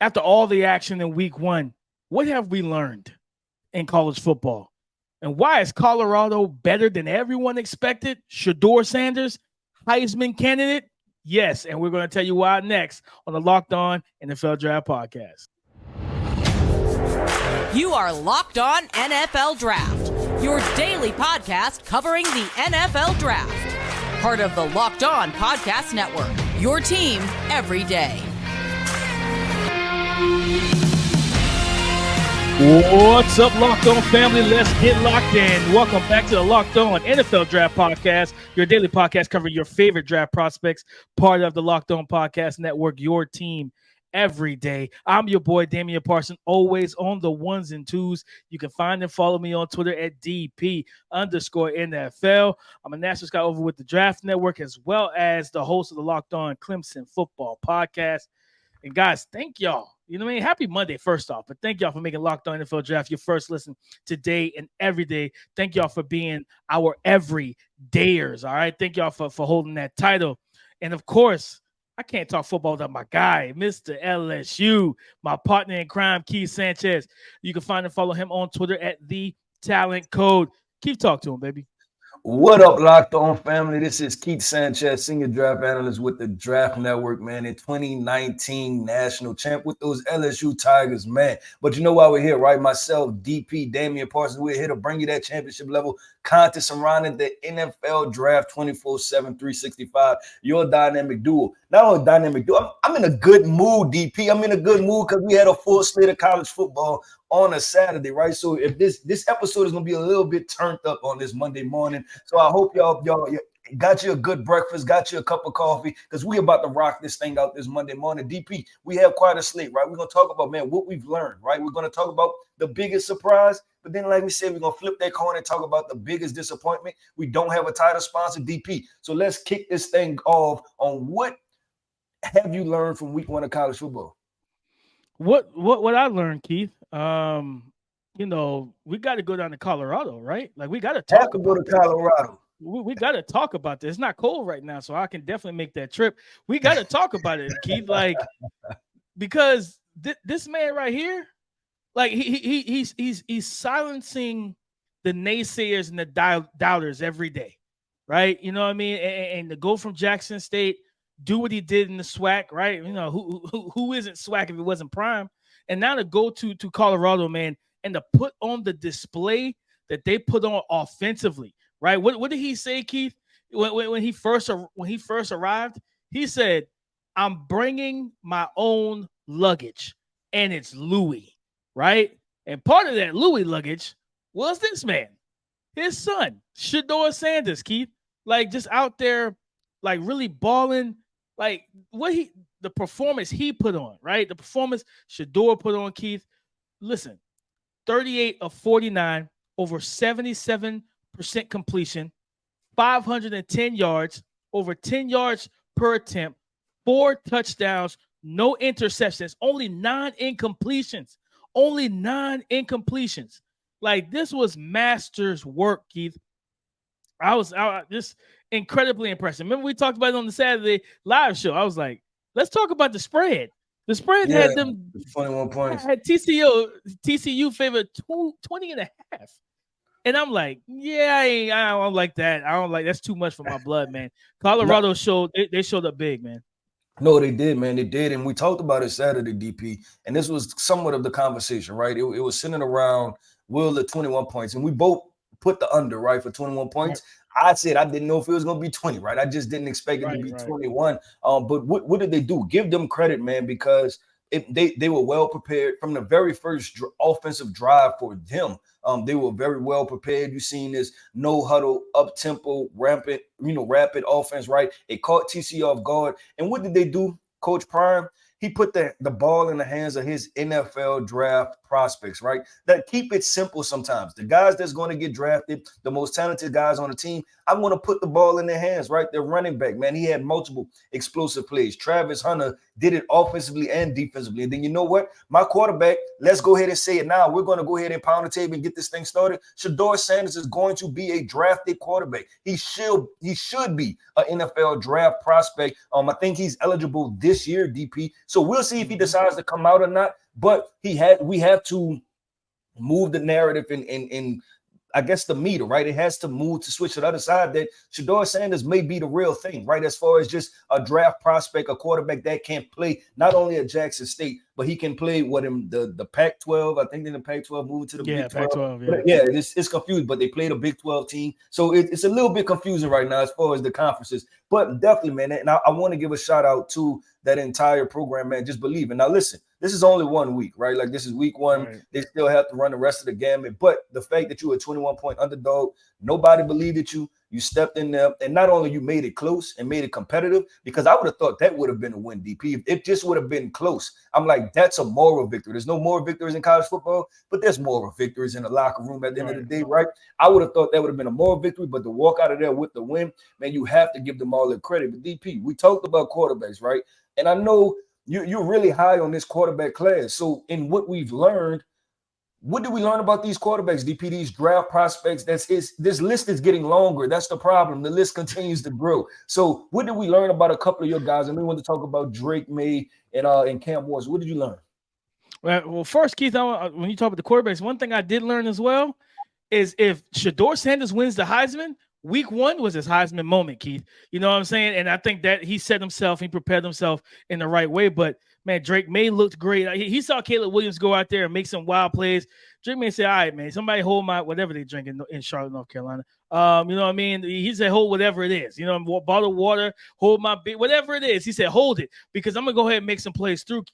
after all the action in week one, what have we learned in college football? And why is Colorado better than everyone expected? Shedeur Sanders, Heisman candidate? Yes, and we're going to tell you why next on the Locked On NFL Draft Podcast. You are Locked On NFL Draft, your daily podcast covering the NFL Draft. Part of the Locked On Podcast Network, your team every day. What's up, Locked On family? Let's get locked in. Welcome back to the Locked On NFL Draft Podcast, your daily podcast covering your favorite draft prospects, part of the Locked On Podcast Network, your team every day. I'm your boy, Damian Parson, always on the ones and twos. You can find and follow me on Twitter at DP_NFL. I'm a national scout over with the Draft Network, as well as the host of the Locked On Clemson Football Podcast. And guys, thank y'all. You know what I mean? Happy Monday, first off. But thank y'all for making Locked On NFL Draft your first listen today and every day. Thank y'all for being our everydayers, all right? Thank y'all for holding that title. And, of course, I can't talk football without my guy, Mr. LSU, my partner in crime, Keith Sanchez. You can find and follow him on Twitter at The Talent Code. Keith, talk to him, baby. What up, Locked On family? This is Keith Sanchez, senior draft analyst with the Draft Network, man, in 2019 national champ with those LSU Tigers, man. But you know why we're here, right? Myself, DP, Damian Parsons, we're here to bring you that championship level content surrounding the NFL Draft 24/7, 365, your dynamic duo. Not only dynamic duo, I'm in a good mood, DP. I'm in a good mood because we had a full slate of college football on a Saturday, right? So if this episode is going to be a little bit turned up on this Monday morning. So I hope y'all got you a good breakfast, got you a cup of coffee, because we about to rock this thing out this Monday morning. DP, we have quite a slate, right? We're going to talk about, man, what we've learned, right? We're going to talk about the biggest surprise, but then like we said, we're going to flip that coin and talk about the biggest disappointment. We don't have a title sponsor, DP. So let's kick this thing off on what have you learned from week one of college football? What I learned, Keith, you know, we got to go down to Colorado, right? Like, we got to talk about go to Colorado. We got to talk about this. It's not cold right now, so I can definitely make that trip. We got to talk about it, Keith, like, because this man right here, like, he's silencing the naysayers and the doubters every day, right? You know what I mean? And to go from Jackson State, do what he did in the SWAC, right? You know, who isn't SWAC if it wasn't prime? And now to go to Colorado, man, and to put on the display that they put on offensively, right? What did he say, Keith? When he first arrived, he said, "I'm bringing my own luggage, and it's Louis," right? And part of that Louis luggage was this man, his son, Shedeur Sanders, Keith, like, just out there, like, really balling. Like, the performance he put on, right? The performance Shedeur put on, Keith. Listen, 38 of 49, over 77% completion, 510 yards, over 10 yards per attempt, 4 touchdowns, no interceptions, only 9 incompletions. Only 9 incompletions. Like, this was master's work, Keith. I was just incredibly impressed. Remember, we talked about it on the Saturday live show. I was like, let's talk about the spread. The spread had them 21 points. Had TCU favored 20 and a half. And I'm like, I don't like that. I don't like that's too much for my blood, man. Colorado showed up big, man. No, they did, man. They did. And we talked about it Saturday, DP. And this was somewhat of the conversation, right? It was centered around Will at 21 points. And we both put the under, right, for 21 points. Right. I said I didn't know if it was going to be 20, right? I just didn't expect it to be 21. But what did they do? Give them credit, man, because they were well prepared from the very first offensive drive for them. They were very well prepared. You've seen this no huddle, up tempo, rapid offense, right? It caught TCU off guard. And what did they do? Coach Prime, he put the ball in the hands of his NFL draft prospects, right? That keep it simple sometimes. The guys that's going to get drafted, the most talented guys on the team, I want to put the ball in their hands, right? Their running back, man, he had multiple explosive plays. Travis Hunter did it offensively and defensively. And then you know what? My quarterback, let's go ahead and say it now. We're going to go ahead and pound the table and get this thing started. Shedeur Sanders is going to be a drafted quarterback. He should be an NFL draft prospect. I think he's eligible this year, DP. So we'll see if he decides to come out or not. But we have to move the narrative in I guess the meter, right? It has to move to switch to the other side that Shedeur Sanders may be the real thing, right? As far as just a draft prospect, a quarterback that can play not only at Jackson State, but he can play in the Pac-12. I think in the Pac-12 moved to the Big 12. Pac-12, It's confused, but they played a Big 12 team. So it's a little bit confusing right now as far as the conferences. But definitely, man, and I want to give a shout out to that entire program, man. Just believe it. Now, listen, this is only 1 week, right? Like this is week 1. Right. They still have to run the rest of the gamut. But the fact that you were a 21-point underdog, nobody believed at you. You stepped in there, and not only you made it close and made it competitive, because I would have thought that would have been a win, DP. If it just would have been close. I'm like, that's a moral victory. There's no more victories in college football, but there's moral victories in the locker room at the end of the day, right? I would have thought that would have been a moral victory, but to walk out of there with the win, man, you have to give them all the credit. But DP, we talked about quarterbacks, right? And I know you're really high on this quarterback class. So in what we've learned, what do we learn about these quarterbacks, DP, these draft prospects? This list is getting longer. That's the problem. The list continues to grow. So what did we learn about a couple of your guys? And we want to talk about Drake May and Cam Ward. What did you learn? Well, first, Keith, when you talk about the quarterbacks, one thing I did learn as well is if Shedeur Sanders wins the Heisman, week 1 was his Heisman moment, Keith. You know what I'm saying? And I think that he prepared himself in the right way. But man, Drake May looked great. He saw Caleb Williams go out there and make some wild plays. Drake May said, all right, man, somebody hold my whatever they drink in Charlotte, North Carolina. You know what I mean? He said, hold whatever it is. You know, bottle of water, hold my beer, whatever it is. He said, hold it, because I'm going to go ahead and make some plays through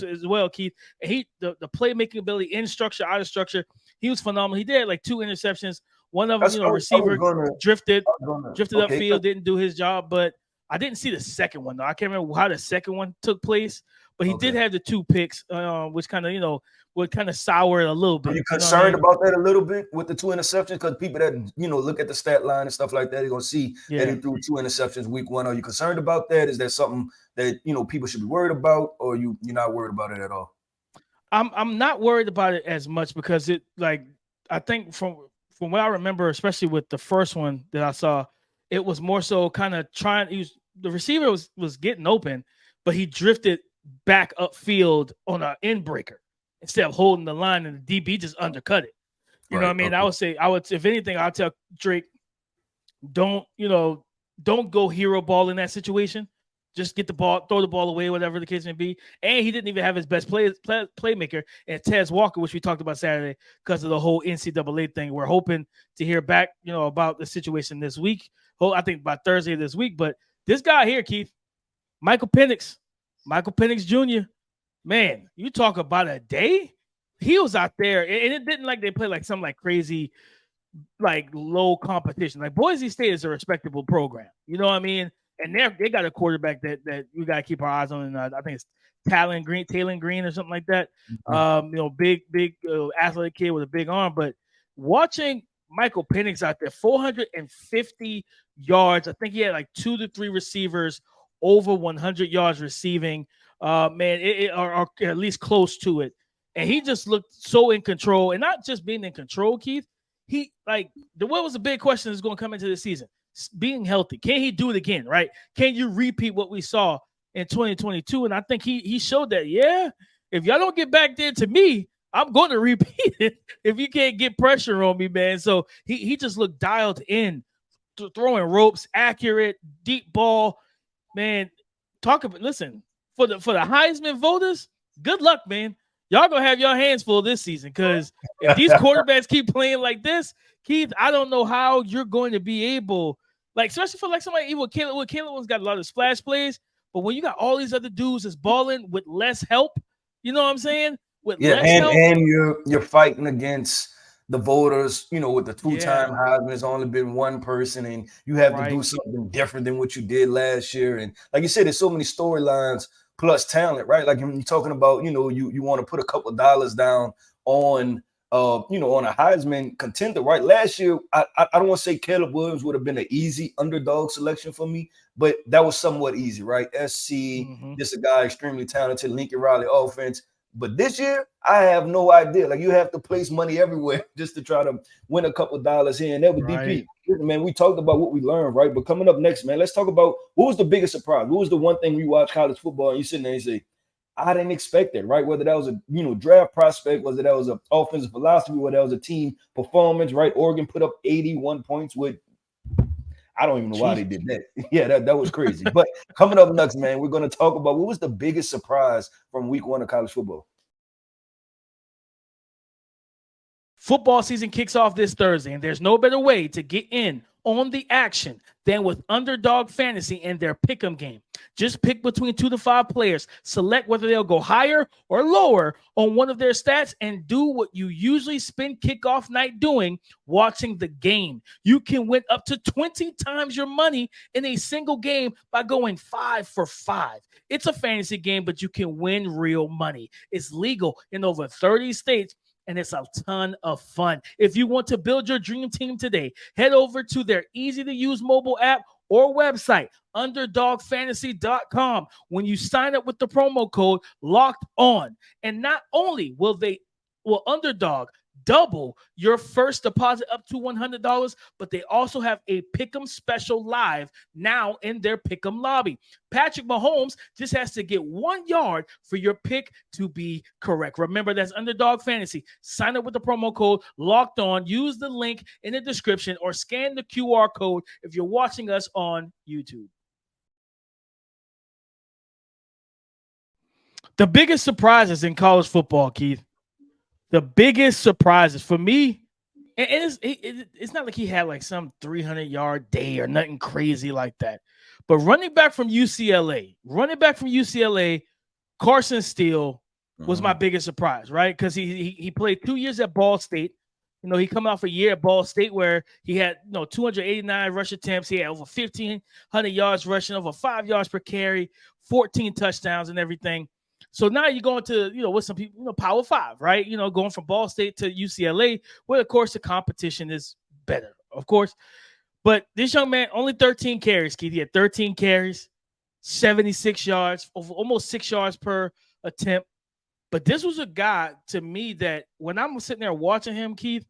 as well, Keith. And the playmaking ability in structure, out of structure, he was phenomenal. He did like 2 interceptions. One of them, receiver drifted upfield, didn't do his job, but I didn't see the second one, though. I can't remember how the second one took place. But he did have the 2 picks, which kind of, would kind of sour it a little bit. Are you concerned about that a little bit with the 2 interceptions? Because people that, look at the stat line and stuff like that, they're going to see that he threw 2 interceptions week 1. Are you concerned about that? Is that something that, people should be worried about, or you're not worried about it at all? I'm not worried about it as much because I think from what I remember, especially with the first one that I saw, it was more so kind of the receiver was getting open, but he drifted back upfield on an end breaker instead of holding the line, and the DB just undercut it. You know what I mean? Okay. I would, if anything, I'll tell Drake, don't go hero ball in that situation. Just get the ball, throw the ball away, whatever the case may be. And he didn't even have his best playmaker, and Tez Walker, which we talked about Saturday because of the whole NCAA thing. We're hoping to hear back, about the situation this week. I think by Thursday this week. But this guy here, Keith, Michael Penix Jr., man, you talk about a day. He was out there, and it didn't like they play like some like crazy, like low competition. Like Boise State is a respectable program. You know what I mean? And they got a quarterback that we got to keep our eyes on. And I think it's Talon Green or something like that. Big athletic kid with a big arm. But watching Michael Penix out there, 450 yards. I think he had like 2 to 3 receivers over 100 yards receiving. Or at least close to it. And he just looked so in control, and not just being in control, Keith. What was a big question is going to come into this season? Being healthy. Can he do it again, right? Can you repeat what we saw in 2022? And I think he showed that, if y'all don't get back there to me, I'm going to repeat it if you can't get pressure on me, man. So he just looked dialed in, throwing ropes, accurate, deep ball. Man, listen, for the Heisman voters, good luck, man. Y'all going to have your hands full this season, because if these quarterbacks keep playing like this, Keith, I don't know how you're going to be able, especially for somebody even Caleb. Caleb's got a lot of splash plays, but when you got all these other dudes that's balling with less help, you know what I'm saying? And you're fighting against the voters, with the 2-time Heisman. It's only been one person, and you have to do something different than what you did last year. And like you said, there's so many storylines plus talent, right? Like when you're talking about, you want to put a couple of dollars down on on a Heisman contender, right? Last year, I don't want to say Caleb Williams would have been an easy underdog selection for me, but that was somewhat easy, right? SC, just a guy extremely talented, Lincoln Riley offense. But this year, I have no idea. Like, you have to place money everywhere just to try to win a couple dollars here and there with DP. Man, we talked about what we learned, right? But coming up next, man, let's talk about what was the biggest surprise? What was the one thing we watch college football and you sitting there and say, I didn't expect it, right? Whether that was a draft prospect, whether that was an offensive philosophy, whether that was a team performance, right? Oregon put up 81 points with, I don't even know why they did that. Yeah, that was crazy. But coming up next, man, we're going to talk about what was the biggest surprise from week 1 of college football. Football season kicks off this Thursday, and there's no better way to get in on the action than with Underdog Fantasy and their pick'em game. Just pick between 2 to 5 players, select whether they'll go higher or lower on one of their stats, and do what you usually spend kickoff night doing, watching the game. You can win up to 20 times your money in a single game by going 5 for 5. It's a fantasy game, but you can win real money. It's legal in over 30 states, and it's a ton of fun. If you want to build your dream team today, head over to their easy-to-use mobile app or website, underdogfantasy.com. When you sign up with the promo code Locked On, and not only will Underdog double your first deposit up to $100, but they also have a Pick'em special live now in their Pick'em lobby. Patrick Mahomes just has to get 1 yard for your pick to be correct. Remember, that's Underdog Fantasy. Sign up with the promo code Locked On. Use the link in the description or scan the QR code if you're watching us on YouTube. The biggest surprises in college football, Keith. The biggest surprises for me, and it's not like he had like some 300-yard day or nothing crazy like that. But running back from UCLA, Carson Steele was my biggest surprise, right? Because he played 2 years at Ball State. He come off a year at Ball State where he had 289 rush attempts. He had over 1,500 yards rushing, over 5 yards per carry, 14 touchdowns and everything. So now you're going to, with some people, Power 5, right? Going from Ball State to UCLA, where, of course, the competition is better, of course. But this young man, only 13 carries, Keith. He had 13 carries, 76 yards, over almost 6 yards per attempt. But this was a guy, to me, that when I'm sitting there watching him, Keith,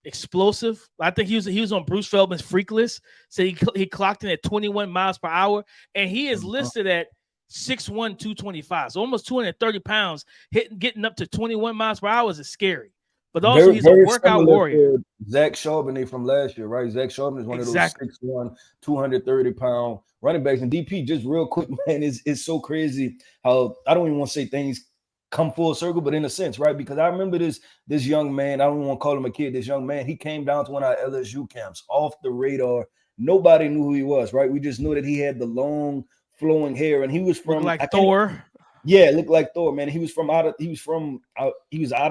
explosive. I think he was on Bruce Feldman's freak list. So he clocked in at 21 miles per hour, and he is listed at 6'1", 225, so almost 230 pounds. Getting up to 21 miles per hour is scary. But also, he's a workout warrior. Zach Charbonnet from last year, right? Zach Charbonnet is one of those 6'1", 230-pound running backs. And DP, just real quick, man, it's so crazy how I don't even want to say things come full circle, but in a sense, right? Because I remember this young man, I don't even want to call him a kid, this young man, he came down to one of our LSU camps off the radar. Nobody knew who he was, right? We just knew that he had the long flowing hair, and he was from Thor. Yeah, looked like Thor, man. He was out of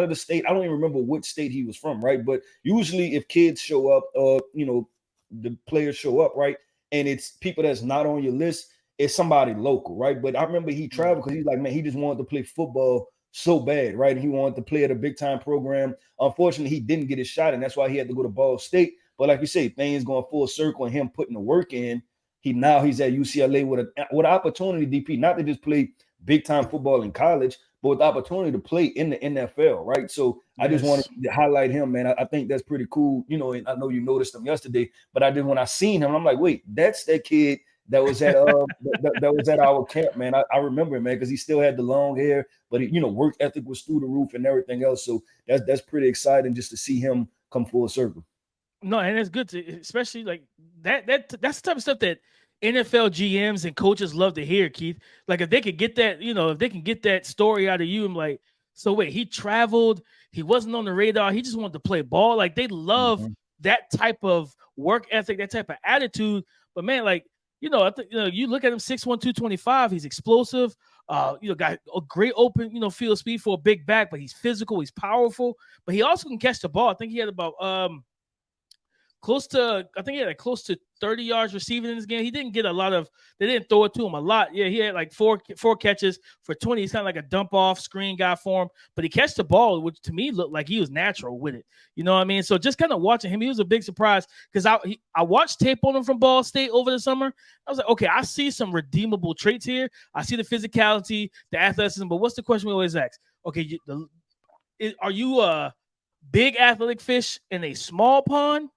the state. I don't even remember which state he was from, right? But usually if kids show up, the players show up, right? And it's people that's not on your list, it's somebody local, right? But I remember he traveled because he's like, man, he just wanted to play football so bad, right? And he wanted to play at a big time program. Unfortunately, he didn't get his shot, and that's why he had to go to Ball State. But like you say, things going full circle and him putting the work in. He's at UCLA with an opportunity, DP, not to just play big time football in college, but with the opportunity to play in the NFL, right? So I just wanted to highlight him, man. I think that's pretty cool, and I know you noticed him yesterday, but when I seen him, I'm like, wait, that's that kid that was at that was at our camp, man. I remember him, man, because he still had the long hair, but work ethic was through the roof and everything else. So that's pretty exciting just to see him come full circle. No, and it's good to, especially like that's the type of stuff that NFL GMs and coaches love to hear, Keith. Like if they could get that, if they can get that story out of you, I'm like, so wait, he traveled, he wasn't on the radar, he just wanted to play ball. Like they love that type of work ethic, that type of attitude. But man, like, I think you look at him 6'1", 225, he's explosive, got a great open, field speed for a big back, but he's physical, he's powerful, but he also can catch the ball. I think he had about I think he had like close to 30 yards receiving in this game. He didn't get a lot of, they didn't throw it to him a lot. Yeah, he had like four catches for 20. He's kind of like a dump off screen guy for him, but he catched the ball, which to me looked like he was natural with it. You know what I mean? So just kind of watching him, he was a big surprise because I watched tape on him from Ball State over the summer. I was like, okay, I see some redeemable traits here. I see the physicality, the athleticism, but what's the question we always ask? Okay, are you a big athletic fish in a small pond?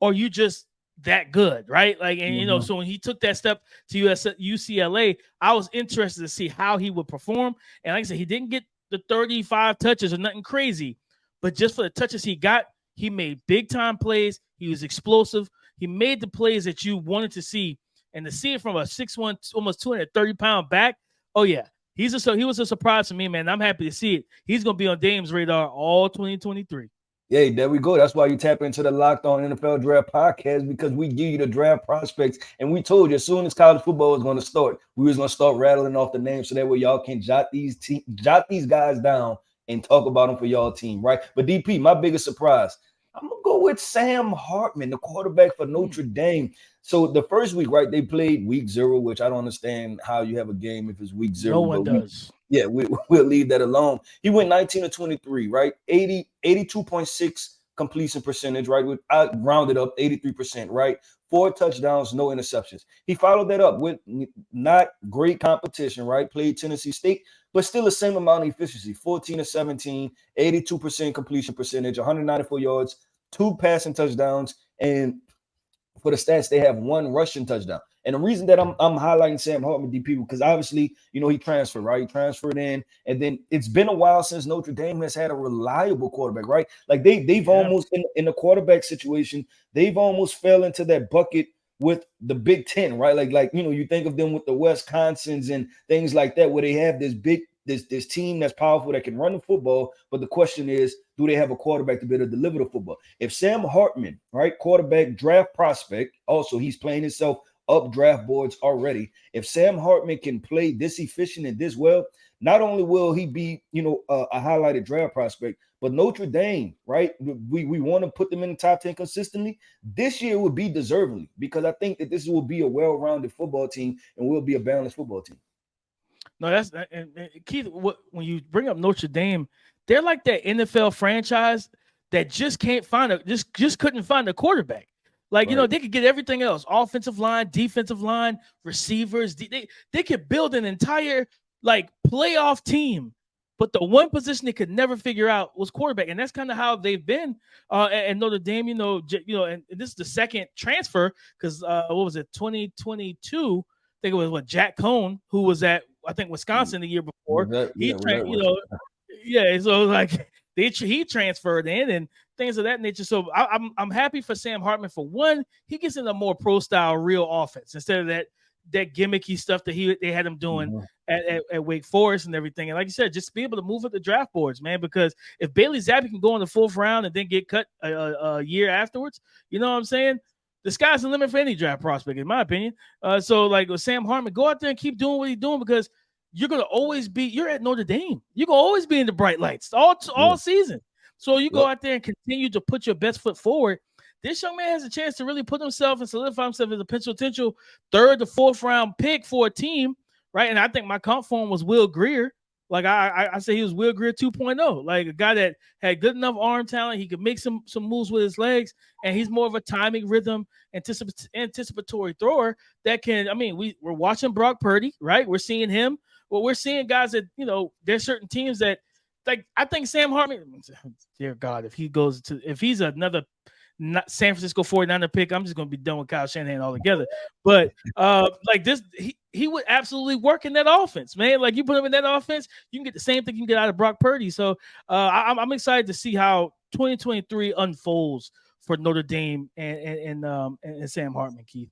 Or you just that good, right? Like, and you know, so when he took that step to UCLA, I was interested to see how he would perform. And like I said, he didn't get the 35 touches or nothing crazy, but just for the touches he got, he made big time plays. He was explosive. He made the plays that you wanted to see, and to see it from a 6'1", almost 230-pound back. Oh yeah, he was a surprise to me, man. I'm happy to see it. He's gonna be on Dame's radar all 2023. Yeah, there we go. That's why you tap into the Locked On NFL Draft podcast, because we give you the draft prospects. And we told you as soon as college football was going to start, we was going to start rattling off the names so that way y'all can jot these guys down and talk about them for y'all team, right? But DP, my biggest surprise, I'm going to go with Sam Hartman, the quarterback for Notre Dame. So the first week, right, they played week 0, which I don't understand how you have a game if it's week 0. No one does. We'll leave that alone. He went 19-23, right? 82.6 completion percentage, right? I rounded up 83%, right? 4 touchdowns, no interceptions. He followed that up with not great competition, right? Played Tennessee State, but still the same amount of efficiency, 14-17, 82% completion percentage, 194 yards, 2 passing touchdowns, and for the stats, they have 1 rushing touchdown. And the reason that I'm highlighting Sam Hartman, DP, because obviously, you know, he transferred, right? He transferred in, and then it's been a while since Notre Dame has had a reliable quarterback, right? Like they've almost in the quarterback situation, they've almost fell into that bucket with the Big Ten, right? Like you know, you think of them with the Wisconsins and things like that, where they have this team that's powerful that can run the football, but the question is, do they have a quarterback to be able to deliver the football? If Sam Hartman, right, quarterback draft prospect, also he's playing himself up draft boards already. If Sam Hartman can play this efficient and this well, not only will he be, you know, a highlighted draft prospect, but Notre Dame, right? We want to put them in the top 10 consistently. This year would be deservingly, because I think that this will be a well-rounded football team and will be a balanced football team. No, that's and Keith. When you bring up Notre Dame, they're like that NFL franchise that just can't find just couldn't find a quarterback. Like, you know, they could get everything else: offensive line, defensive line, receivers. They could build an entire like playoff team, but the one position they could never figure out was quarterback, and that's kind of how they've been at Notre Dame. You know, and this is the second transfer because what was it, 2022? I think it was Jack Cohn, who was at Wisconsin the year before. So like he transferred in and things of that nature. So I'm happy for Sam Hartman. For one, he gets in a more pro style real offense instead of that gimmicky stuff that they had him doing at Wake Forest and everything. And like you said, just be able to move up the draft boards, man, because if Bailey Zappi can go in the 4th round and then get cut a year afterwards, you know what I'm saying? The sky's the limit for any draft prospect, in my opinion. So, like with Sam Hartman, go out there and keep doing what he's doing, because you're going to always be – you're at Notre Dame. You're going to always be in the bright lights all season. So you go out there and continue to put your best foot forward. This young man has a chance to really put himself and solidify himself as a potential 3rd to 4th round pick for a team, right? And I think my comp for him was Will Grier. Like I say he was Will Grier 2.0, like a guy that had good enough arm talent. He could make some moves with his legs, and he's more of a timing, rhythm, anticipatory thrower that can. I mean, we're watching Brock Purdy, right? We're seeing him. Well, we're seeing guys that, you know, there's certain teams that, like, I think Sam Hartman, dear God, if he's another San Francisco 49er pick, I'm just going to be done with Kyle Shanahan altogether. But like this, he would absolutely work in that offense, man. Like, you put him in that offense, you can get the same thing you can get out of Brock Purdy. So I'm excited to see how 2023 unfolds for Notre Dame and Sam Hartman, Keith.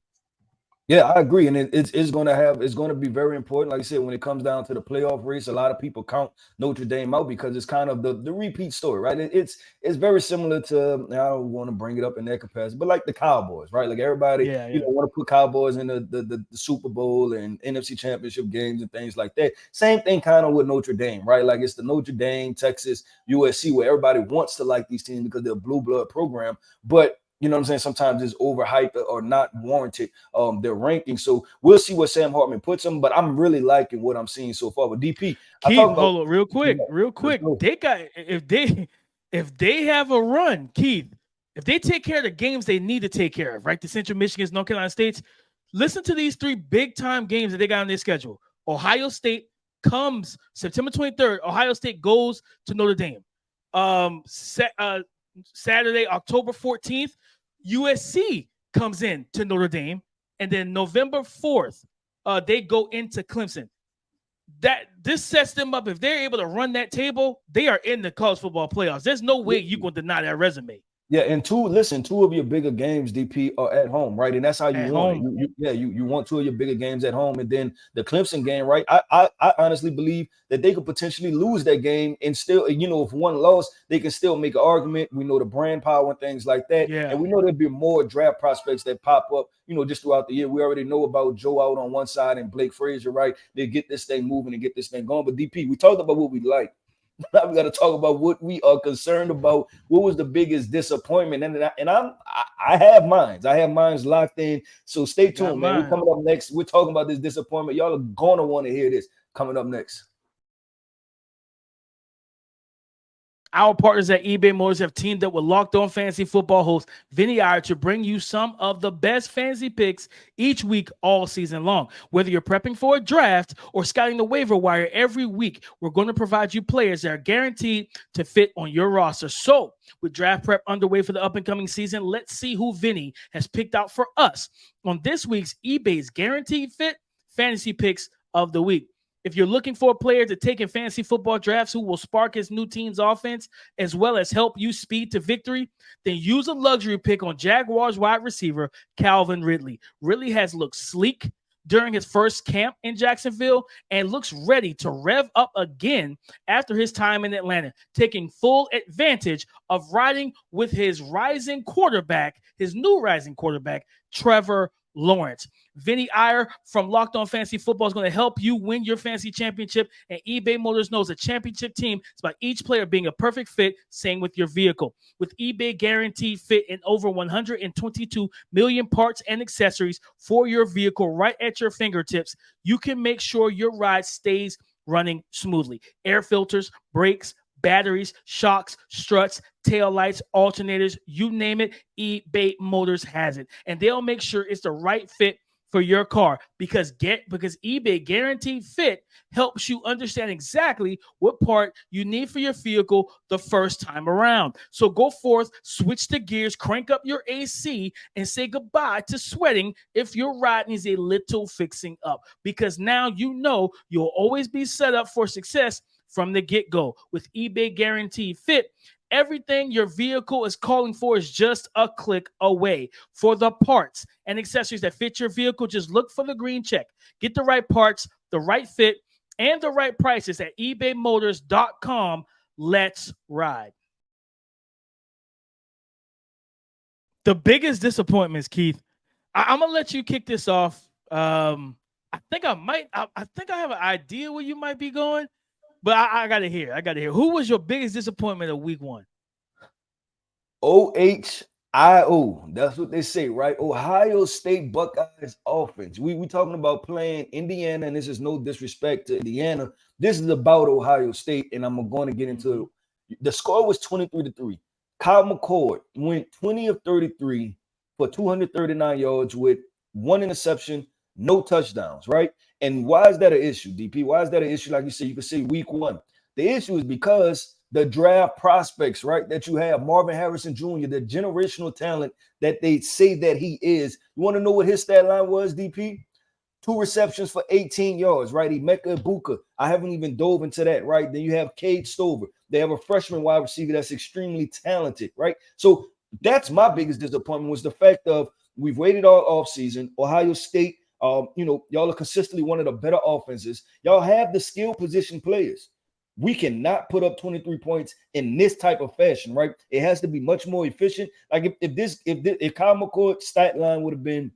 Yeah, I agree, and it's going to be very important. Like I said, when it comes down to the playoff race, a lot of people count Notre Dame out because it's kind of the repeat story, right? It's very similar to, I don't want to bring it up in that capacity, but like the Cowboys, right? Like everybody, want to put Cowboys in the Super Bowl and NFC Championship games and things like that. Same thing kind of with Notre Dame, right? Like it's the Notre Dame, Texas, USC, where everybody wants to like these teams because they're a blue blood program, but you know what I'm saying, sometimes it's overhyped or not warranted their ranking. So we'll see what Sam Hartman puts them, but I'm really liking what I'm seeing so far. With DP, Keith, hold on, real quick. Let's go. They got if they have a run, Keith, if they take care of the games they need to take care of, right? The Central Michigan's, North Carolina States. Listen to these 3 big time games that they got on their schedule. Ohio State comes September 23rd. Ohio State goes to Notre Dame. Saturday, October 14th, USC comes in to Notre Dame, and then November 4th, they go into Clemson. This sets them up. If they're able to run that table, they are in the college football playoffs. There's no way you can deny that resume. Yeah, and 2 of your bigger games, DP, are at home, right? And that's how you want it. You want 2 of your bigger games at home, and then the Clemson game, right? I honestly believe that they could potentially lose that game and still, if one loss, they can still make an argument. We know the brand power and things like that. Yeah. And we know there'll be more draft prospects that pop up, just throughout the year. We already know about Joe out on one side and Blake Frazier, right? They get this thing moving and get this thing going. But DP, we talked about what we like. Now we got to talk about what we are concerned about. What was the biggest disappointment? I have mines. I have mines locked in. So stay tuned, man. We're coming up next. We're talking about this disappointment. Y'all are gonna want to hear this coming up next. Our partners at eBay Motors have teamed up with Locked On Fantasy Football host Vinny Iyer to bring you some of the best fantasy picks each week all season long. Whether you're prepping for a draft or scouting the waiver wire every week, we're going to provide you players that are guaranteed to fit on your roster. So, with draft prep underway for the up-and-coming season, let's see who Vinny has picked out for us on this week's eBay's Guaranteed Fit Fantasy Picks of the Week. If you're looking for a player to take in fantasy football drafts who will spark his new team's offense as well as help you speed to victory, then use a luxury pick on Jaguars wide receiver Calvin Ridley. Ridley has looked sleek during his first camp in Jacksonville and looks ready to rev up again after his time in Atlanta, taking full advantage of riding with his new rising quarterback, Trevor Lawrence. Vinny Iyer from Locked On Fantasy Football is going to help you win your fantasy championship, and eBay Motors knows a championship team is about each player being a perfect fit, same with your vehicle. With eBay Guaranteed Fit in over 122 million parts and accessories for your vehicle right at your fingertips, you can make sure your ride stays running smoothly. Air filters, brakes, batteries, shocks, struts, taillights, alternators, you name it, eBay Motors has it. And they'll make sure it's the right fit for your car because eBay Guaranteed Fit helps you understand exactly what part you need for your vehicle the first time around. So go forth, switch the gears, crank up your AC, and say goodbye to sweating if your ride needs a little fixing up, because now you know you'll always be set up for success from the get-go. With eBay Guaranteed Fit, everything your vehicle is calling for is just a click away. For the parts and accessories that fit your vehicle, just look for the green check. Get the right parts, the right fit, and the right prices at ebaymotors.com. Let's ride. The biggest disappointments, Keith. I'm going to let you kick this off. I think I have an idea where you might be going. But I got to hear. Who was your biggest disappointment of week 1? OHIO. That's what they say, right? Ohio State Buckeyes offense. We talking about playing Indiana, and this is no disrespect to Indiana. This is about Ohio State, and I'm going to get into it. The score was 23-3. Kyle McCord went 20 of 33 for 239 yards with 1 interception, no touchdowns, right? And why is that an issue, DP? Why is that an issue? Like you said, you can say week 1. The issue is because the draft prospects, right, that you have, Marvin Harrison Jr., the generational talent that they say that he is. You want to know what his stat line was, DP? 2 receptions for 18 yards, right? Emeka Ibuka. I haven't even dove into that, right? Then you have Cade Stover. They have a freshman wide receiver that's extremely talented, right? So that's my biggest disappointment was the fact of we've waited all offseason. Ohio State, y'all are consistently one of the better offenses. Y'all have the skill position players. We cannot put up 23 points in this type of fashion, right? It has to be much more efficient. Like if Kyle McCord's stat line would have been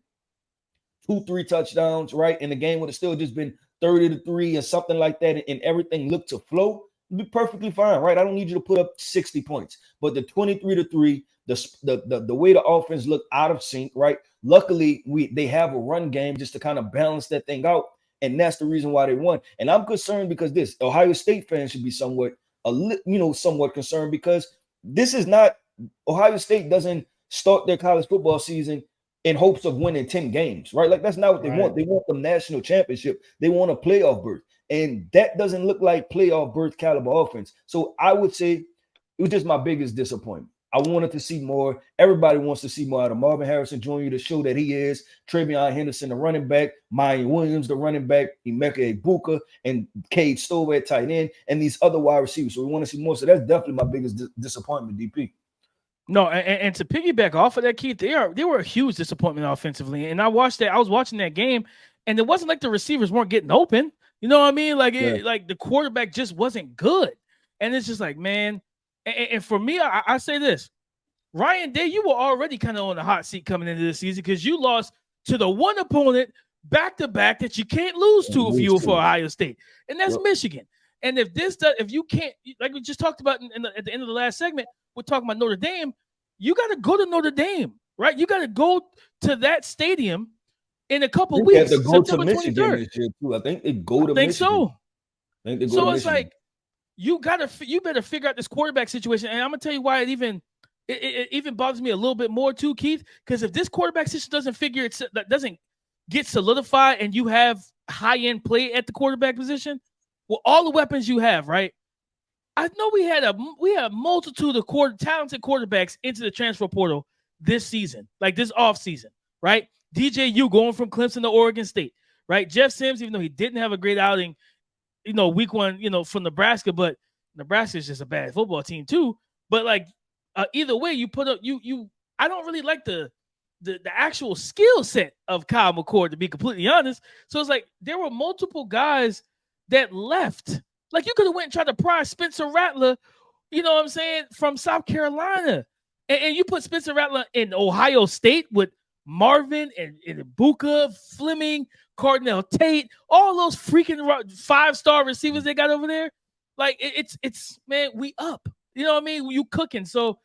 2-3 touchdowns, right? And the game would have still just been 30-3 and something like that, and everything looked to flow. be perfectly fine, right? I don't need you to put up 60 points. But the 23-3, the way the offense looked out of sync, right? Luckily, they have a run game just to kind of balance that thing out. And that's the reason why they won. And I'm concerned because this Ohio State fans should be somewhat concerned, because this is not Ohio State doesn't start their college football season in hopes of winning 10 games, right? Like, that's not what they want. They want the national championship. They want a playoff berth. And that doesn't look like playoff berth caliber offense. So I would say it was just my biggest disappointment. I wanted to see more. Everybody wants to see more out of Marvin Harrison Jr. to show that he is. Travion Henderson, the running back. Mayan Williams, the running back. Emeka Egbuka and Cade Stover at tight end. And these other wide receivers. So we want to see more. So that's definitely my biggest disappointment, DP. No, and to piggyback off of that, Keith, they were a huge disappointment offensively. And I was watching that game, and it wasn't like the receivers weren't getting open. You know what I mean? Like, like the quarterback just wasn't good. And it's just like, man. And for me, I say this. Ryan Day, you were already kind of on the hot seat coming into this season because you lost to the one opponent back-to-back that you can't lose to if you were for Ohio State. And that's Michigan. And if you can't, like we just talked about at the end of the last segment, we're talking about Notre Dame, you got to go to Notre Dame, right? You got to go to that stadium in a couple weeks. They have to go to Michigan 23rd. This year too. I think they go to Michigan. I think so it's like you better figure out this quarterback situation. And I'm gonna tell you why it even bothers me a little bit more too, Keith. Because if this quarterback situation doesn't get solidified, and you have high end play at the quarterback position, well, all the weapons you have, right? I know we had a multitude of talented quarterbacks into the transfer portal this season, like this offseason, right? DJU going from Clemson to Oregon State, right? Jeff Sims, even though he didn't have a great outing, week one, from Nebraska, but Nebraska is just a bad football team too. But like either way, you put up I don't really like the actual skill set of Kyle McCord, to be completely honest. So it's like there were multiple guys that left. Like, you could have went and tried to pry Spencer Rattler, you know what I'm saying, from South Carolina. And you put Spencer Rattler in Ohio State with Marvin and Egbuka, Fleming, Cardinal Tate, all those freaking 5-star receivers they got over there. Like, it's man, we up. You know what I mean? You cooking. So,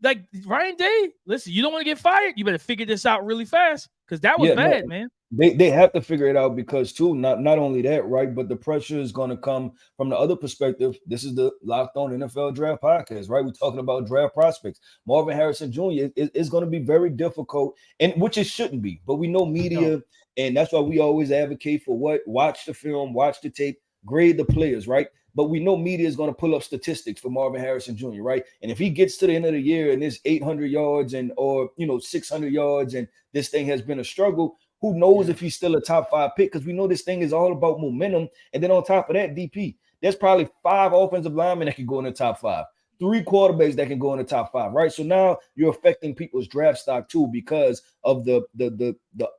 like, Ryan Day, listen, you don't want to get fired. You better figure this out really fast, because that was bad, man. They have to figure it out, because too, not only that, right, but the pressure is going to come from the other perspective. This is the Locked On NFL Draft Podcast, right? We're talking about draft prospects. Marvin Harrison Jr. is going to be very difficult, and which it shouldn't be. But we know media, and that's why we always advocate for watch the film, watch the tape, grade the players, right? But we know media is going to pull up statistics for Marvin Harrison Jr., right? And if he gets to the end of the year and it's 800 yards or 600 yards, and this thing has been a struggle, who knows if he's still a top 5 pick? Because we know this thing is all about momentum. And then on top of that, DP, there's probably 5 offensive linemen that can go in the top 5, 3 quarterbacks that can go in the top 5, right? So now you're affecting people's draft stock too, because of the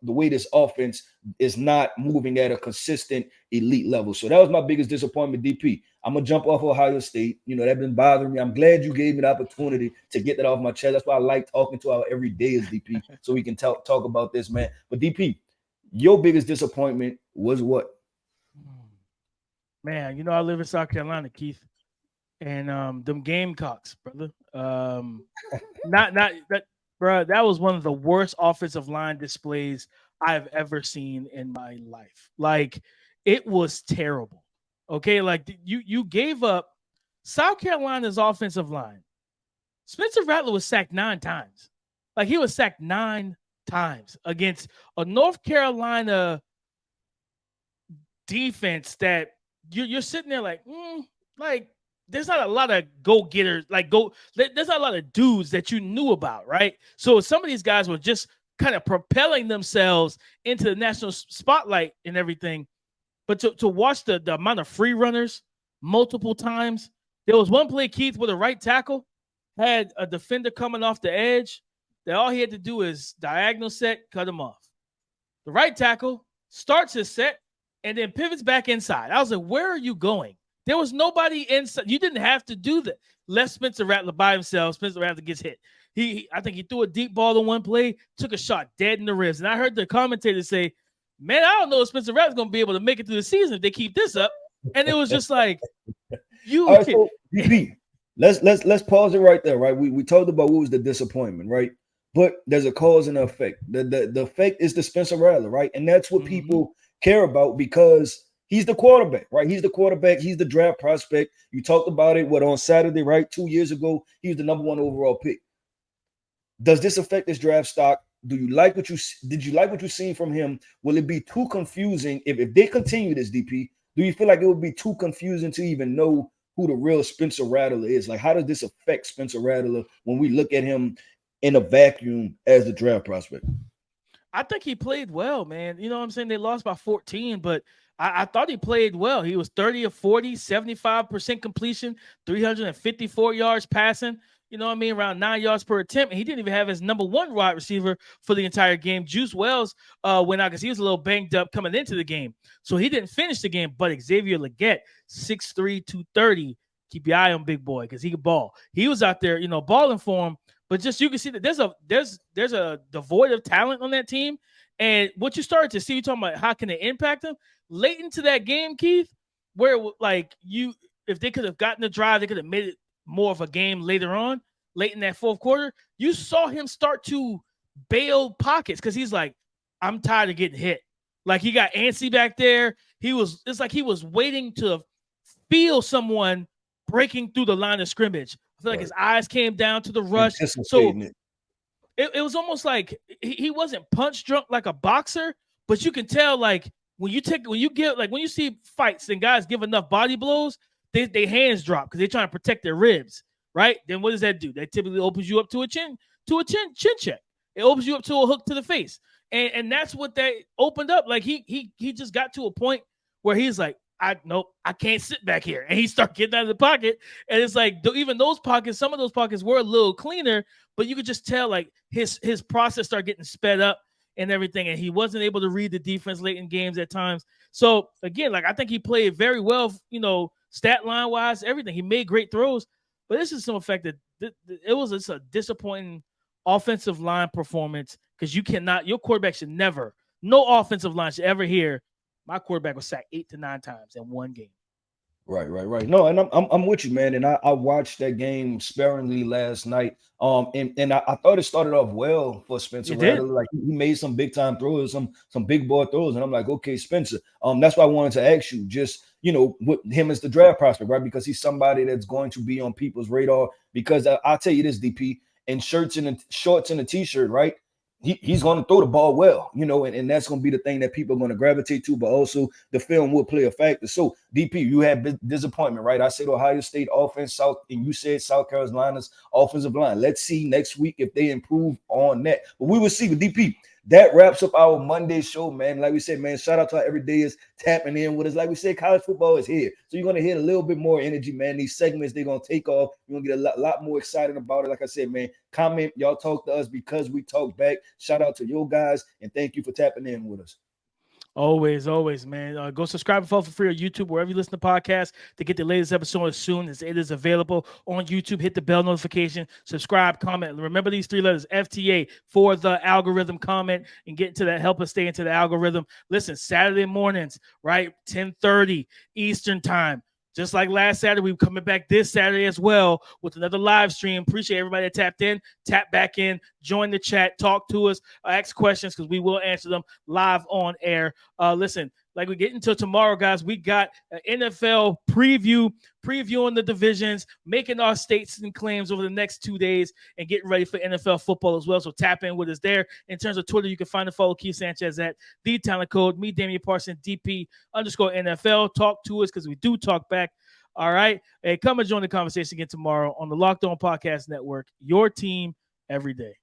way this offense is not moving at a consistent elite level. So that was my biggest disappointment, DP. I'm gonna jump off Ohio State. That's been bothering me. I'm glad you gave me the opportunity to get that off my chest. That's why I like talking to our every day as DP, so we can talk about this, man. But DP, your biggest disappointment was what? Man, I live in South Carolina, Keith, and them Gamecocks, brother. That was one of the worst offensive line displays I've ever seen in my life. Like, it was terrible. Okay, like you gave up South Carolina's offensive line. Spencer Rattler was sacked 9 times. Like, he was sacked 9 times against a North Carolina defense that you're sitting there like, there's not a lot of go-getters, there's not a lot of dudes that you knew about, right? So some of these guys were just kind of propelling themselves into the national spotlight and everything. But to watch the amount of free runners multiple times, there was one play, Keith, where the right tackle had a defender coming off the edge that all he had to do is diagonal set, cut him off. The right tackle starts his set and then pivots back inside. I was like, where are you going? There was nobody inside. You didn't have to do that. Left Spencer Rattler by himself. Spencer Rattler gets hit. I think he threw a deep ball in one play, took a shot dead in the ribs. And I heard the commentator say, man, I don't know if Spencer Rattler's going to be able to make it through the season if they keep this up. And it was just like, you. All right, so DP, let's pause it right there, right? We talked about what was the disappointment, right? But there's a cause and an effect. The effect is the Spencer Rattler, right? And that's what people care about because he's the quarterback, right? He's the quarterback. He's the draft prospect. You talked about it, on Saturday, right? 2 years ago, he was the number 1 overall pick. Does this affect his draft stock? Did you like what you seen from him? Will it be too confusing if they continue this, DP? Do you feel like it would be too confusing to even know who the real Spencer Rattler is? Like, how does this affect Spencer Rattler when we look at him in a vacuum as the draft prospect? I think he played well, man. You know what I'm saying? They lost by 14, but I thought he played well. He was 30 of 40, 75% completion, 354 yards passing. You know what I mean? Around 9 yards per attempt. And he didn't even have his number 1 wide receiver for the entire game. Juice Wells went out because he was a little banged up coming into the game. So he didn't finish the game. But Xavier Legette, 6'3", 230. Keep your eye on big boy because he could ball. He was out there, balling for him. But just you can see that there's a devoid of talent on that team. And what you started to see, you're talking about how can it impact them? Late into that game, Keith, where if they could have gotten the drive, they could have made it more of a game later on, late in that fourth quarter. You saw him start to bail pockets because he's like, I'm tired of getting hit. Like he got antsy back there. It's like he was waiting to feel someone breaking through the line of scrimmage. I feel like his eyes came down to the rush. So it was almost like he wasn't punch drunk like a boxer, but you can tell like when you see fights and guys give enough body blows, they hands drop because they're trying to protect their ribs, right? Then what does that do? That typically opens you up to a chin check. It opens you up to a hook to the face. And that's what they opened up. Like he just got to a point where he's like, I can't sit back here. And he started getting out of the pocket. And it's like, even those pockets, some of those pockets were a little cleaner, but you could just tell like his process started getting sped up and everything. And he wasn't able to read the defense late in games at times. So again, like I think he played very well, stat line wise, everything. He made great throws, but this is some effect that it was just a disappointing offensive line performance because your quarterback should never, no offensive line should ever hear my quarterback was sacked 8 to 9 times in one game. Right. No, and I'm with you, man. And I watched that game sparingly last night. And I thought it started off well for Spencer Rattler. Like he made some big time throws, some big boy throws, and I'm like, okay, Spencer. That's why I wanted to ask you, just with him as the draft prospect, right? Because he's somebody that's going to be on people's radar. Because I'll tell you this, DP, in shorts and a t-shirt, right? He's going to throw the ball well, and that's going to be the thing that people are going to gravitate to, but also the film will play a factor. So, DP, you had disappointment, right? I said Ohio State offense, and you said South Carolina's offensive line. Let's see next week if they improve on that. But we will see with DP. That wraps up our Monday show, man. Like we said, man, shout out to our everydayers tapping in with us. Like we said, college football is here. So you're going to hear a little bit more energy, man. These segments, they're going to take off. You're going to get a lot more excited about it. Like I said, man, comment. Y'all talk to us because we talk back. Shout out to you guys, and thank you for tapping in with us. Always, man. Go subscribe and follow for free on YouTube, wherever you listen to podcasts, to get the latest episode as soon as it is available on YouTube. Hit the bell notification, subscribe, comment. Remember these 3 letters, FTA, for the algorithm. Comment and get into that. Help us stay into the algorithm. Listen, Saturday mornings, right? 10:30 Eastern time. Just like last Saturday, we're coming back this Saturday as well with another live stream. Appreciate everybody that tapped in, tap back in, join the chat, talk to us, ask questions because we will answer them live on air. Listen, like we get into tomorrow, guys, we got an NFL previewing the divisions, making our states and claims over the next 2 days, and getting ready for NFL football as well. So tap in with us there. In terms of Twitter, you can find and follow Keith Sanchez at The Talent Code, me, Damian Parson, DP_NFL. Talk to us because we do talk back. All right. Hey, come and join the conversation again tomorrow on the Locked On Podcast Network, your team every day.